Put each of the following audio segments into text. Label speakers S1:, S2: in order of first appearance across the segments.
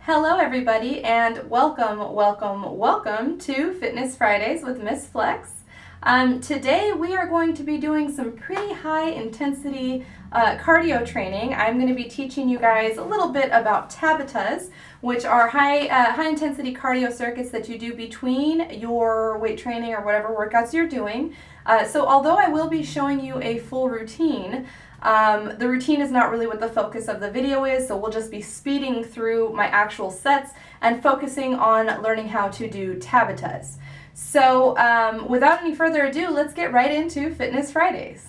S1: Hello everybody and welcome to Fitness Fridays with Miss Flex. Today we are going to be doing some pretty high intensity cardio training. I'm going to be teaching you guys a little bit about Tabatas, which are high intensity cardio circuits that you do between your weight training or whatever workouts you're doing. So although I will be showing you a full routine, the routine is not really what the focus of the video is, so we'll just be speeding through my actual sets and focusing on learning how to do Tabatas. So without any further ado, let's get right into Fitness Fridays.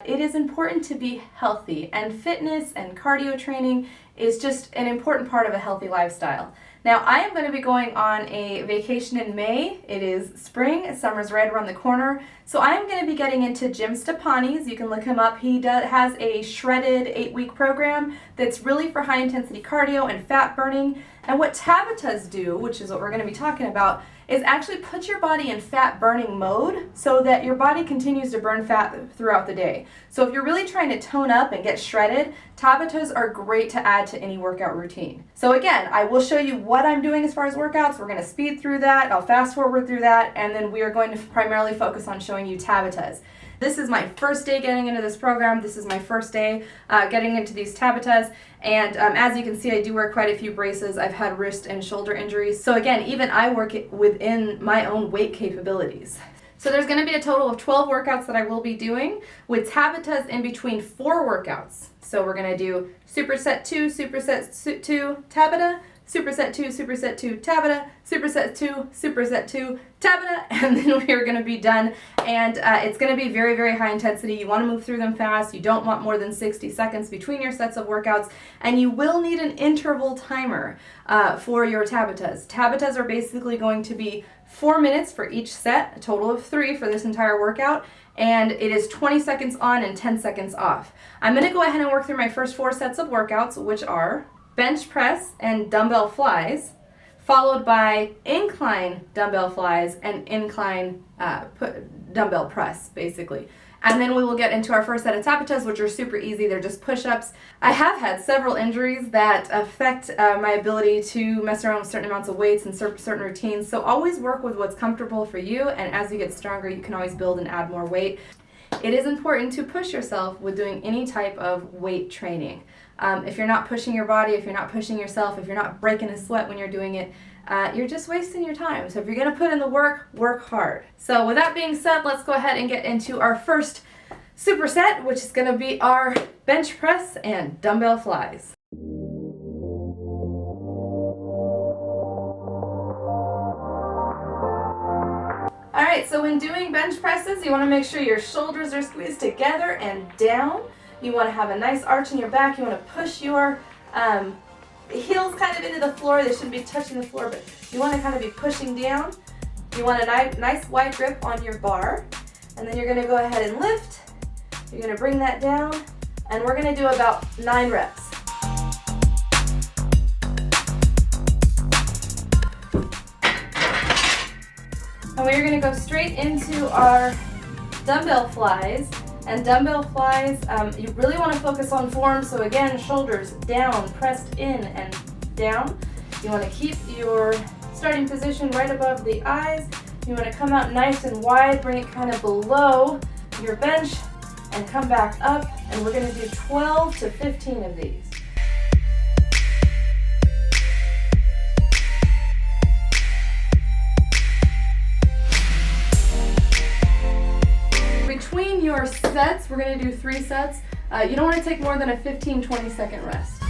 S1: It is important to be healthy, and fitness and cardio training is just an important part of a healthy lifestyle. Now, I am going to be going on a vacation in May. It is spring, summer's right around the corner, so I'm going to be getting into Jim Stepani's. You can look him up. He has a shredded 8-week program that's really for high intensity cardio and fat burning. And what Tabatas do, which is what we're going to be talking about, is actually put your body in fat burning mode so that your body continues to burn fat throughout the day. So if you're really trying to tone up and get shredded, Tabatas are great to add to any workout routine. So again, I will show you what I'm doing as far as workouts. We're going to speed through that, I'll fast forward through that, and then we are going to primarily focus on showing you Tabatas. This is my first day getting into this program. This is my first day getting into these Tabatas. And as you can see, I do wear quite a few braces. I've had wrist and shoulder injuries. So again, even I work it within my own weight capabilities. So there's going to be a total of 12 workouts that I will be doing with Tabatas in between 4 workouts. So we're going to do superset 2, superset 2, Tabata, superset 2, superset 2, Tabata, superset 2, superset 2, Tabata, and then we are going to be done. And it's going to be very, very high intensity. You want to move through them fast. You don't want more than 60 seconds between your sets of workouts, and you will need an interval timer for your Tabatas. Tabatas are basically going to be 4 minutes for each set, a total of 3 for this entire workout, and it is 20 seconds on and 10 seconds off. I'm going to go ahead and work through my first 4 sets of workouts, which are bench press and dumbbell flies, followed by incline dumbbell flies and incline dumbbell press, basically. And then we will get into our first set of Tabatas, which are super easy. They're just push-ups. I have had several injuries that affect my ability to mess around with certain amounts of weights and certain routines. So always work with what's comfortable for you, and as you get stronger, you can always build and add more weight. It is important to push yourself with doing any type of weight training. If you're not pushing your body, if you're not pushing yourself, if you're not breaking a sweat when you're doing it, you're just wasting your time. So if you're going to put in the work, work hard. So with that being said, let's go ahead and get into our first superset, which is going to be our bench press and dumbbell flies. Alright, so when doing bench presses, you want to make sure your shoulders are squeezed together and down. You want to have a nice arch in your back. You want to push your heels kind of into the floor. They shouldn't be touching the floor, but you want to kind of be pushing down. You want a nice wide grip on your bar. And then you're going to go ahead and lift. You're going to bring that down. And we're going to do about 9 reps. And we're going to go straight into our dumbbell flies. And dumbbell flies, you really want to focus on form. So again, shoulders down, pressed in and down. You want to keep your starting position right above the eyes. You want to come out nice and wide, bring it kind of below your bench and come back up. And we're going to do 12 to 15 of these. Between your sets, we're going to do 3 sets. You don't want to take more than a 15-20 second rest.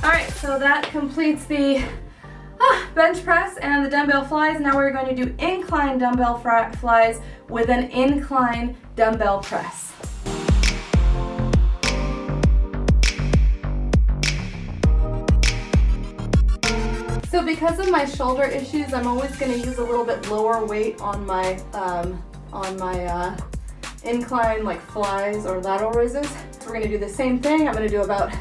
S1: Alright, so that completes the bench press and the dumbbell flies. Now we're going to do incline dumbbell flies with an incline dumbbell press. So because of my shoulder issues, I'm always going to use a little bit lower weight on my incline like flies or lateral raises. We're gonna do the same thing. I'm gonna do about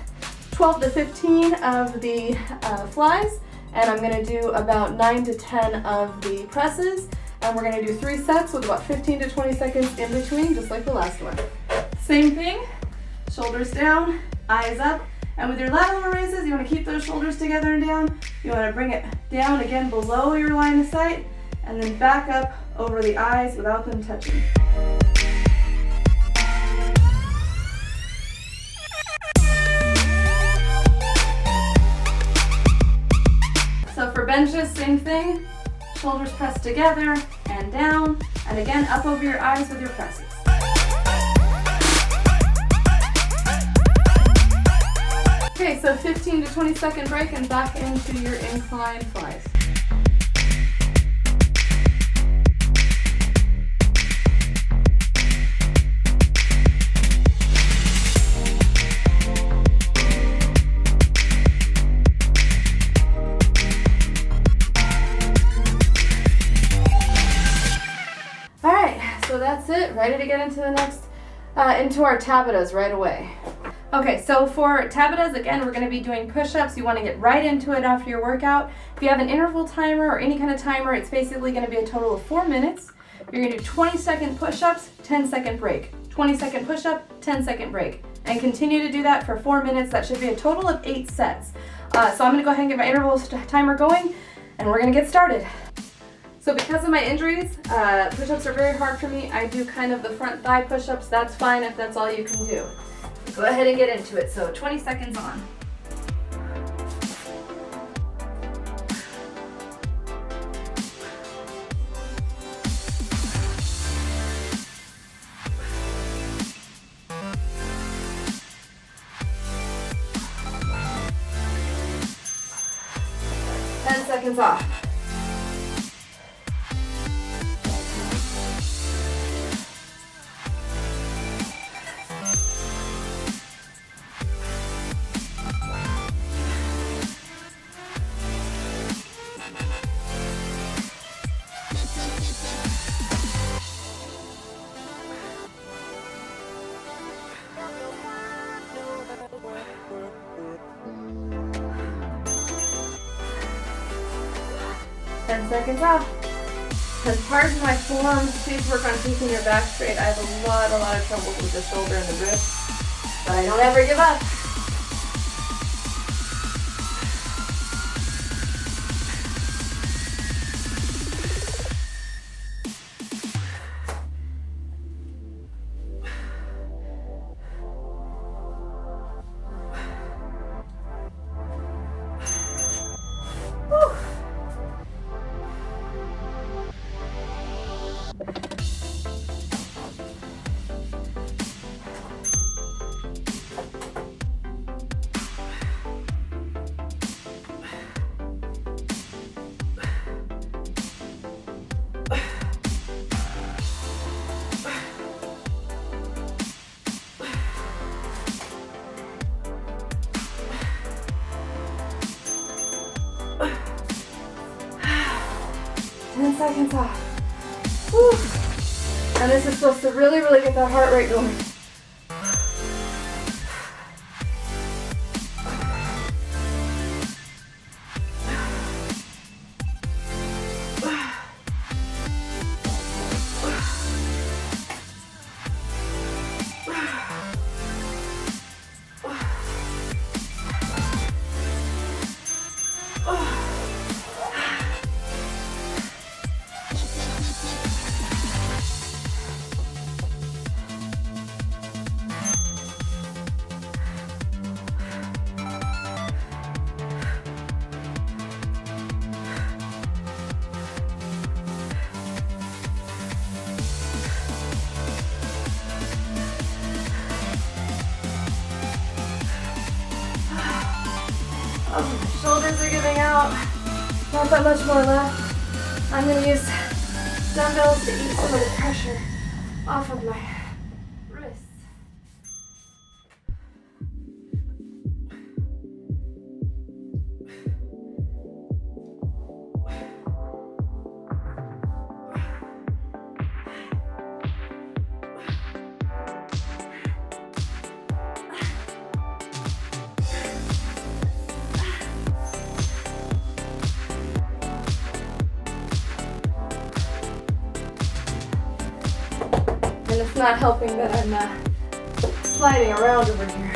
S1: 12 to 15 of the flies, and I'm gonna do about 9 to 10 of the presses, and we're gonna do 3 sets with about 15 to 20 seconds in between, just like the last one. Same thing, shoulders down, eyes up, and with your lateral raises, you wanna keep those shoulders together and down. You wanna bring it down again below your line of sight, and then back up over the eyes without them touching. So for benches, same thing. Shoulders pressed together and down, and again up over your eyes with your presses. Okay, so 15 to 20 second break and back into your incline flies. So that's it, ready to get into the next, into our Tabatas right away. Okay, so for Tabatas, again, we're gonna be doing push-ups. You wanna get right into it after your workout. If you have an interval timer or any kind of timer, it's basically gonna be a total of 4 minutes. You're gonna do 20-second push-ups, 10-second break. 20-second push-up, 10-second break. And continue to do that for 4 minutes. That should be a total of 8 sets. So I'm gonna go ahead and get my interval timer going, and we're gonna get started. So because of my injuries, push-ups are very hard for me. I do kind of the front thigh push-ups. That's fine if that's all you can do. Go ahead and get into it. So 20 seconds on. Seconds off. Seconds off. And pardon my form, please work on keeping your back straight. I have a lot of trouble with the shoulder and the wrist, but I don't ever give up. Seconds off. Whew. And this is supposed to really get that heart rate going. Oh, shoulders are giving out. Not that much more left. I'm going to use dumbbells to ease some of the pressure off of my wrists. And it's not helping that I'm sliding around over here.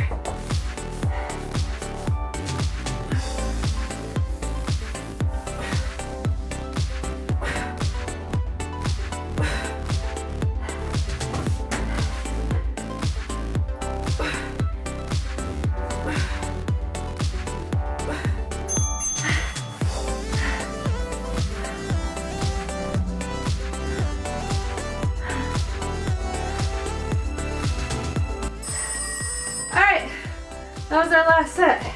S1: That was our last set.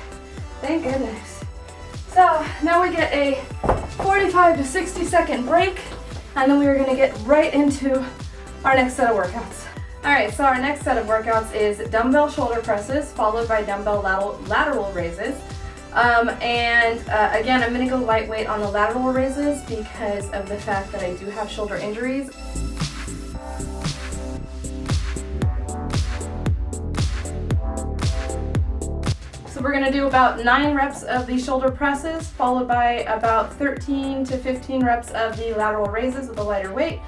S1: Thank goodness. So now we get a 45 to 60 second break, and then we are going to get right into our next set of workouts. Alright, so our next set of workouts is dumbbell shoulder presses followed by dumbbell lateral raises. Again, I'm going to go lightweight on the lateral raises because of the fact that I do have shoulder injuries. We're going to do about 9 reps of the shoulder presses, followed by about 13 to 15 reps of the lateral raises with a lighter weight.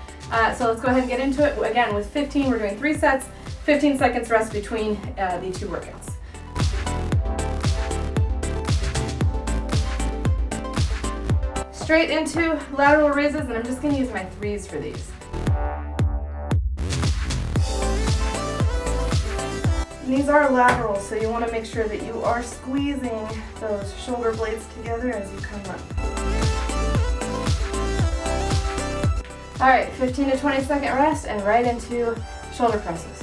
S1: So let's go ahead and get into it. Again, with 15, we're doing 3 sets, 15 seconds rest between the 2 workouts. Straight into lateral raises, and I'm just going to use my 3s for these. And these are lateral, so you want to make sure that you are squeezing those shoulder blades together as you come up. Alright, 15 to 20 second rest and right into shoulder presses.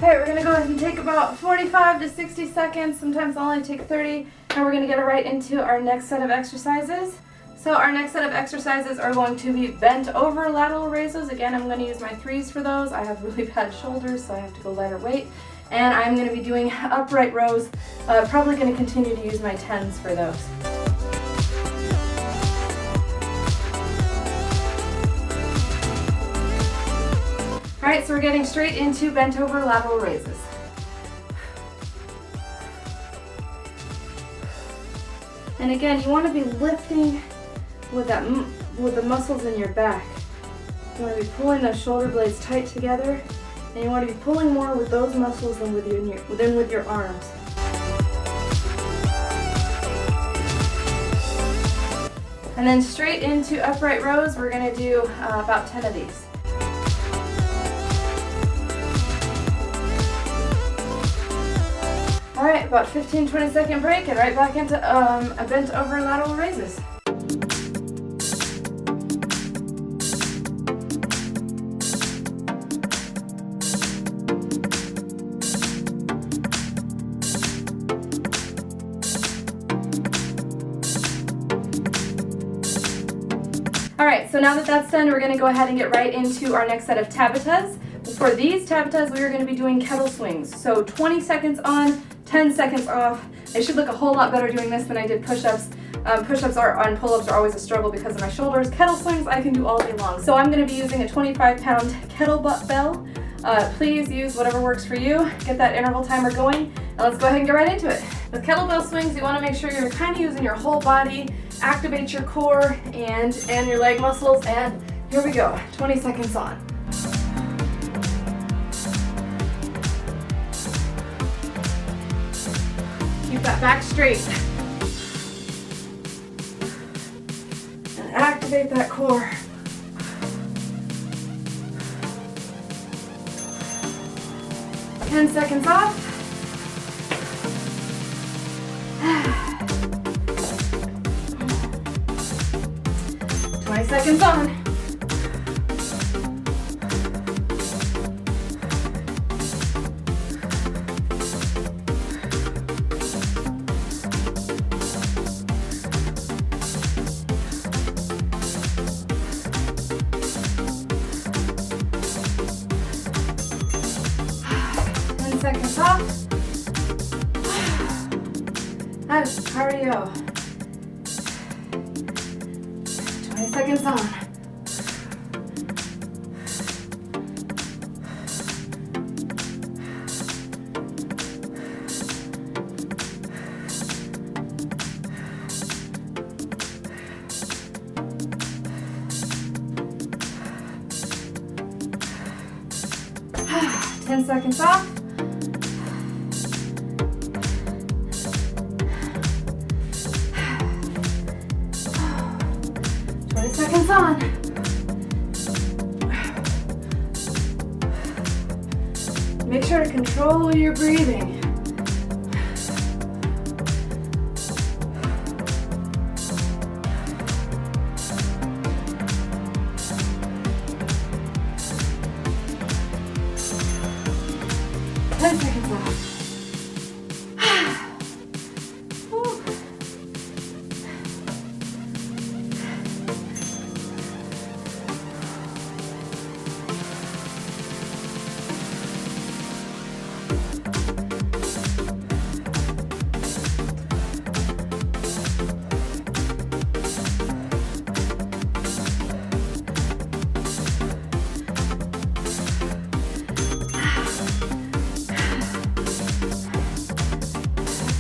S1: Okay, we're going to go ahead and take about 45 to 60 seconds, sometimes I'll only take 30, and we're going to get right into our next set of exercises. So our next set of exercises are going to be bent over lateral raises. Again, I'm going to use my 3s for those. I have really bad shoulders, so I have to go lighter weight. And I'm going to be doing upright rows, probably going to continue to use my 10s for those. Alright, so we're getting straight into bent over lateral raises. And again, you want to be lifting with the muscles in your back. You want to be pulling those shoulder blades tight together, and you want to be pulling more with those muscles than with your arms. And then straight into upright rows, we're going to do about 10 of these. Alright, about 15-20 second break and right back into a bent over lateral raises. Alright, so now that that's done, we're going to go ahead and get right into our next set of Tabatas. For these Tabatas, we are going to be doing kettle swings. So 20 seconds on, 10 seconds off. I should look a whole lot better doing this than I did push-ups. Push-ups and pull-ups are always a struggle because of my shoulders. Kettle swings I can do all day long. So I'm going to be using a 25-pound kettlebell. Please use whatever works for you. Get that interval timer going, and let's go ahead and get right into it. With kettlebell swings, you want to make sure you're kind of using your whole body, activate your core and your leg muscles, and here we go, 20 seconds on. Keep that back straight. And activate that core. Ten seconds off. 20 seconds on. Seconds off. That is cardio. 20 seconds on. 10 seconds off. 20 seconds on. Make sure to control your breathing.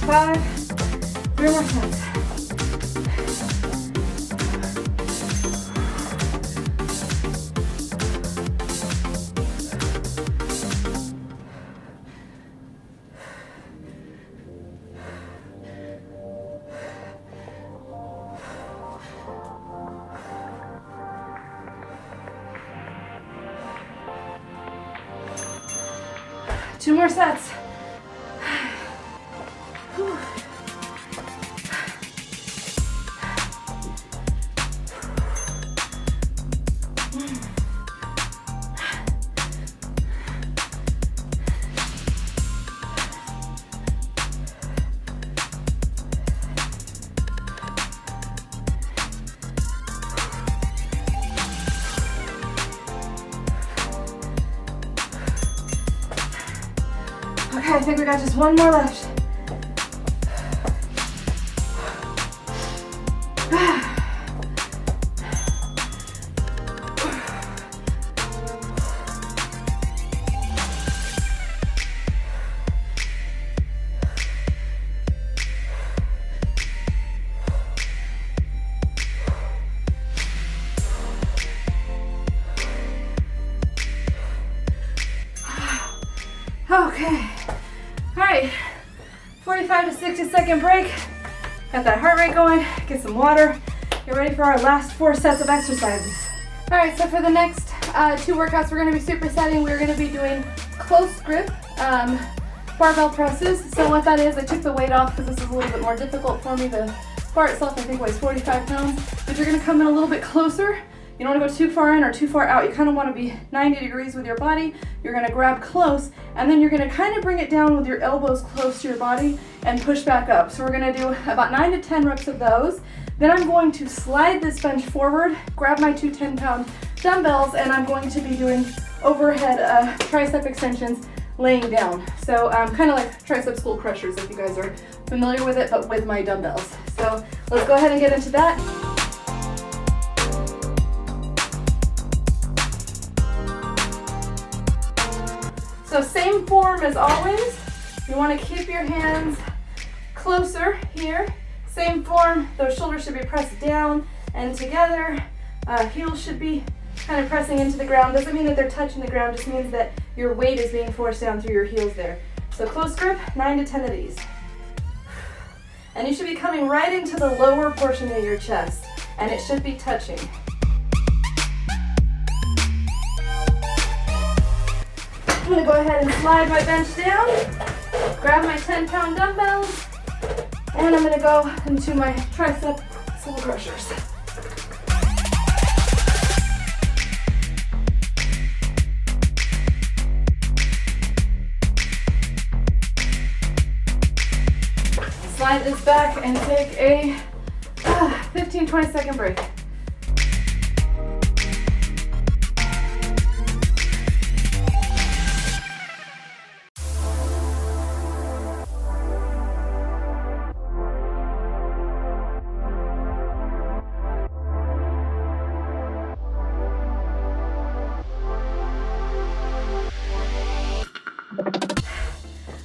S1: Five, 3 more sets. Two more sets. Okay, I think we got just one more left. Okay. All right, 45 to 60 second break. Got that heart rate going, get some water. Get ready for our last 4 sets of exercises. All right, so for the next 2 workouts, we're gonna be supersetting. We're gonna be doing close grip barbell presses. So what that is, I took the weight off because this is a little bit more difficult for me. The bar itself, I think, weighs 45 pounds, but you're gonna come in a little bit closer. You don't want to go too far in or too far out. You kind of want to be 90 degrees with your body. You're going to grab close, and then you're going to kind of bring it down with your elbows close to your body and push back up. So we're going to do about 9 to 10 reps of those. Then I'm going to slide this bench forward, grab my 2 10-pound dumbbells, and I'm going to be doing overhead tricep extensions laying down. So kind of like tricep skull crushers, if you guys are familiar with it, but with my dumbbells. So let's go ahead and get into that. So same form as always. You want to keep your hands closer here. Same form, those shoulders should be pressed down and together. Heels should be kind of pressing into the ground. Doesn't mean that they're touching the ground, just means that your weight is being forced down through your heels there. So close grip, 9 to 10 of these. And you should be coming right into the lower portion of your chest, and it should be touching. I'm going to go ahead and slide my bench down, grab my 10-pound dumbbells, and I'm going to go into my tricep skull crushers. Slide this back and take a 15-20 second break.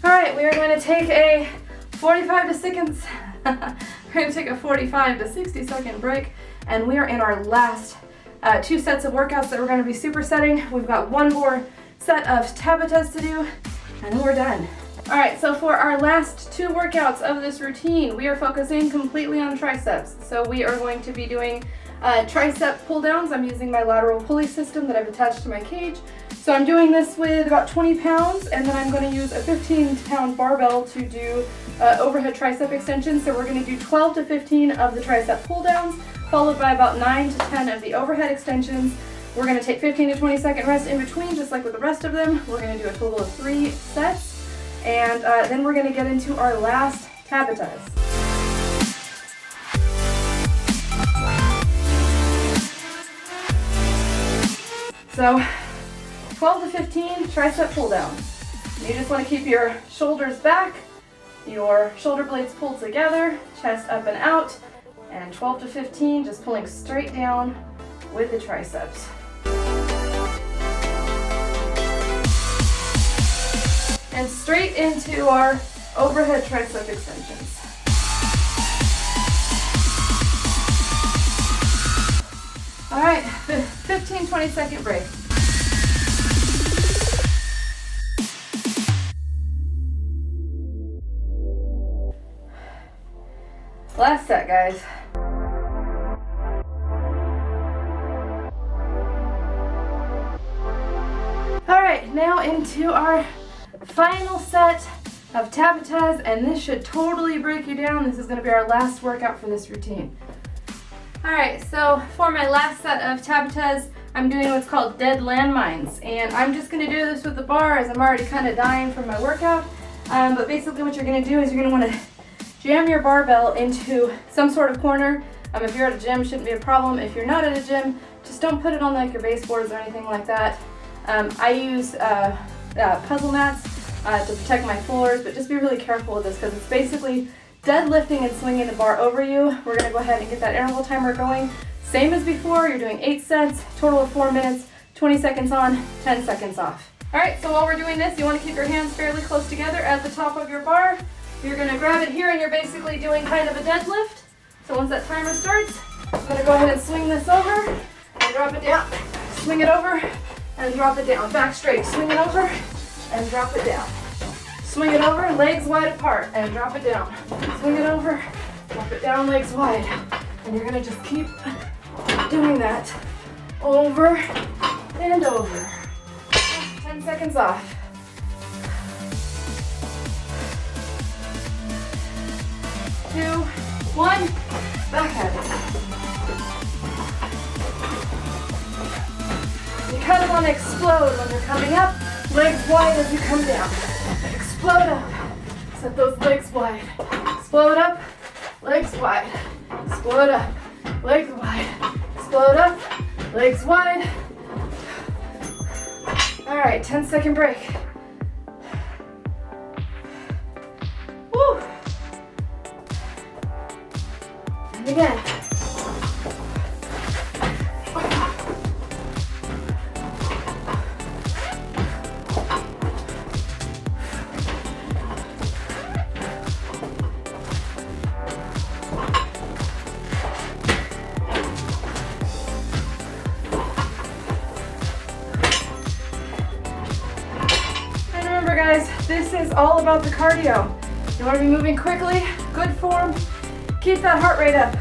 S1: All right, we are going to take a 45 to 60 second break, and we are in our last 2 sets of workouts that we're going to be supersetting. We've got 1 more set of Tabatas to do, and then we're done. All right, so for our last 2 workouts of this routine, we are focusing completely on triceps. So we are going to be doing tricep pull downs. I'm using my lateral pulley system that I've attached to my cage. So I'm doing this with about 20 pounds, and then I'm going to use a 15-pound barbell to do overhead tricep extensions. So we're going to do 12 to 15 of the tricep pull downs, followed by about 9 to 10 of the overhead extensions. We're going to take 15 to 20 second rest in between, just like with the rest of them. We're going to do a total of 3 sets. And then we're going to get into our last Tabatas. So 12 to 15 tricep pull downs. You just want to keep your shoulders back, your shoulder blades pulled together, chest up and out, and 12 to 15 just pulling straight down with the triceps. And straight into our overhead tricep extensions. All right, 15, 20 second break. Last set, guys. All right, now into our final set of Tabatas, and this should totally break you down. This is going to be our last workout for this routine. Alright, so for my last set of Tabatas, I'm doing what's called dead landmines, and I'm just going to do this with the bar as I'm already kind of dying from my workout. But basically what you're going to do is you're going to want to jam your barbell into some sort of corner. If you're at a gym, shouldn't be a problem. If you're not at a gym, just don't put it on like your baseboards or anything like that. I use puzzle mats to protect my floors, but just be really careful with this because it's basically deadlifting and swinging the bar over you. We're going to go ahead and get that interval timer going. Same as before, you're doing 8 sets, total of 4 minutes, 20 seconds on, 10 seconds off. All right, so while we're doing this, you want to keep your hands fairly close together at the top of your bar. You're going to grab it here and you're basically doing kind of a deadlift. So once that timer starts, I'm going to go ahead and swing this over and drop it down. Swing it over and drop it down. Back straight, swing it over and drop it down. Swing it over, legs wide apart, and drop it down. Swing it over, drop it down, legs wide. And you're gonna just keep doing that over and over. 10 seconds off. 2, 1, back at it. You kind of want to explode when you're coming up, legs wide as you come down. Explode up, set those legs wide. Explode up, legs wide. Explode up, legs wide. Explode up, legs wide. All right, 10-second break. Woo. And again. Guys, this is all about the cardio. You want to be moving quickly, good form, keep that heart rate up.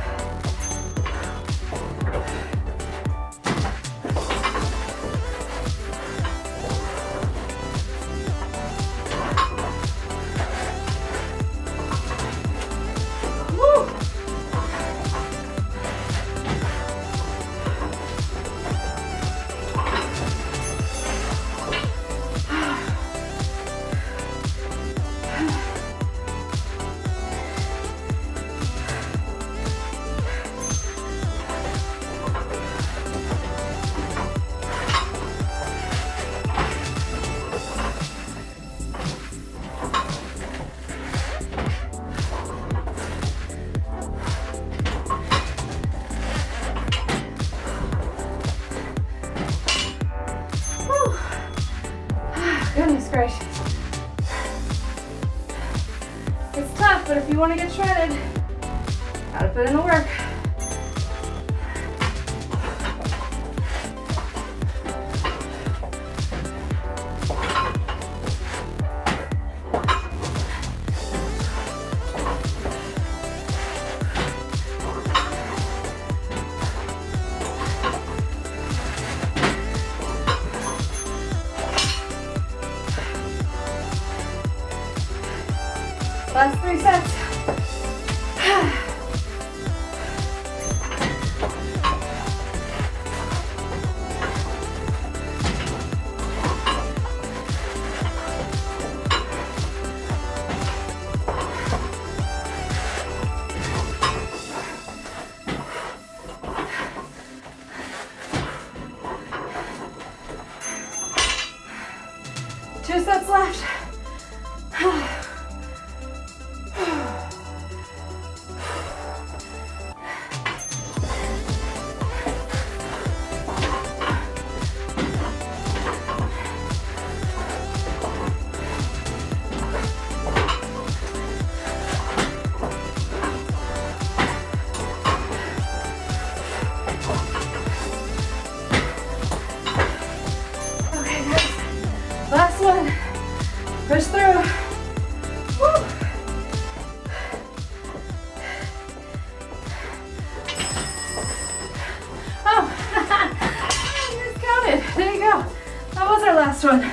S1: Woo! Goodness gracious. It's tough, but if you want to get shredded, gotta put in the work. Last 3 sets. Two sets left. Last one. Push through. Woo. Oh, I miscounted. There you go. That was our last one.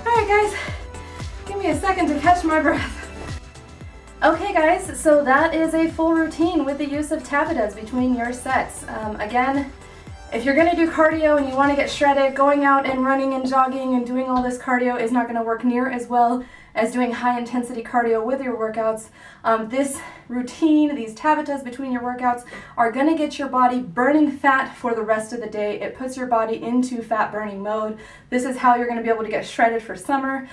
S1: All right, guys. Give me a second to catch my breath. Okay, guys. So that is a full routine with the use of Tabatas between your sets. Again, if you're going to do cardio and you want to get shredded, going out and running and jogging and doing all this cardio is not going to work near as well as doing high intensity cardio with your workouts. This routine, these Tabatas between your workouts, are going to get your body burning fat for the rest of the day. It puts your body into fat burning mode. This is how you're going to be able to get shredded for summer.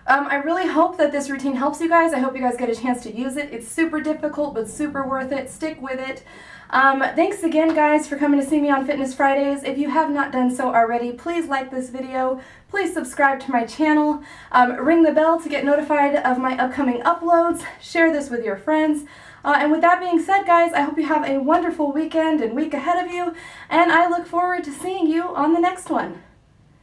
S1: I really hope that this routine helps you guys. I hope you guys get a chance to use it. It's super difficult, but super worth it. Stick with it. Thanks again, guys, for coming to see me on Fitness Fridays. If you have not done so already, please like this video. Please subscribe to my channel. Ring the bell to get notified of my upcoming uploads. Share this with your friends. And with that being said, guys, I hope you have a wonderful weekend and week ahead of you, and I look forward to seeing you on the next one.